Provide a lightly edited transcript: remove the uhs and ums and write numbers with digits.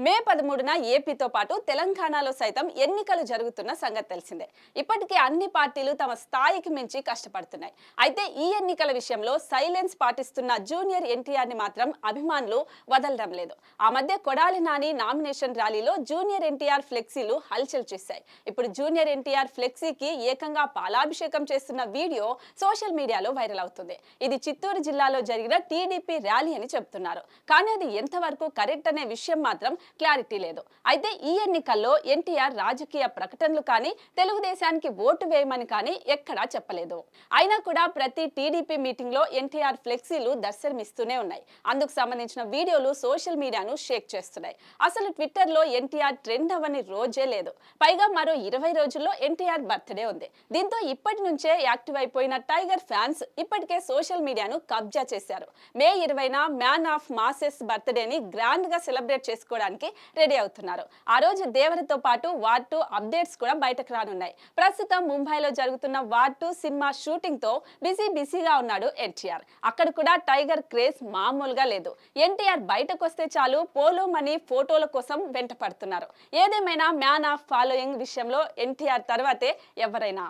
మే 13న ఏపీతో పాటు తెలంగాణలో సైతం ఎన్నికలు జరుగుతున్న సంగతి తెలిసిందే. ఇప్పటికే అన్ని పార్టీలు తమ స్థాయికి మించి కష్టపడుతున్నాయి. అయితే ఈ ఎన్నికల విషయంలో సైలెన్స్ పాటిస్తున్న జూనియర్ ఎన్టీఆర్ ని మాత్రం అభిమానులు వదలడం లేదు. ఆ మధ్య కొడాలి నాని నామినేషన్ ర్యాలీలో జూనియర్ ఎన్టీఆర్ ఫ్లెక్సీలు హల్చల్ చేశాయి. ఇప్పుడు జూనియర్ ఎన్టీఆర్ ఫ్లెక్సీకి ఏకంగా పాలాభిషేకం చేస్తున్న వీడియో సోషల్ మీడియాలో వైరల్ అవుతుంది. ఇది చిత్తూరు జిల్లాలో జరిగిన టీడీపీ ర్యాలీ అని చెప్తున్నారు. కానీ అది ఎంతవరకు కరెక్ట్ అనే విషయం మాత్రం క్లారిటీ లేదు. అయితే ఈ ఎన్నికల్లో ఎన్టీఆర్ రాజకీయ ప్రకటనలు కానీ తెలుగుదేశానికి ఓటు వేయమని కానీ ఎక్కడా చెప్పలేదు. అయినా కూడా ప్రతి టీడీపీ మీటింగ్ లో ఎన్టీఆర్ ఫ్లెక్సీలు దర్శనమిస్తూనే ఉన్నాయి. అందుకు సంబంధించిన వీడియోలు సోషల్ మీడియాను షేక్ చేస్తున్నాయి. అసలు ట్విట్టర్ లో ఎన్టీఆర్ ట్రెండ్ అవ్వని రోజే లేదు. పైగా మరో 20 రోజుల్లో ఎన్టీఆర్ బర్త్డే ఉంది. దీంతో ఇప్పటి నుంచే యాక్టివ్ అయిపోయిన టైగర్ ఫ్యాన్స్ ఇప్పటికే సోషల్ మీడియాను కబ్జా చేశారు. మే 20న మ్యాన్ ఆఫ్ మాసెస్ బర్త్డేని గ్రాండ్ గా సెలబ్రేట్ చేసుకోవడానికి రెడీ అవుతున్నారు. ఆ రోజు దేవరతో పాటు వార్ 2 అప్డేట్స్ కూడా బయటకు రానున్నాయి. ప్రస్తుతం ముంబైలో జరుగుతున్న వార్ 2 సినిమా షూటింగ్ తో బిజీగా ఉన్నాడు ఎన్టీఆర్. అక్కడ కూడా టైగర్ క్రేజ్ మామూలుగా లేదు. ఎన్టీఆర్ బయటకు వస్తే చాలు పోలో మనీ ఫోటోల కోసం వెంట పడుతున్నారు. ఏదేమైనా మ్యాన్ ఆఫ్ ఫాలోయింగ్ విషయంలో ఎన్టీఆర్ తర్వాతే ఎవరైనా.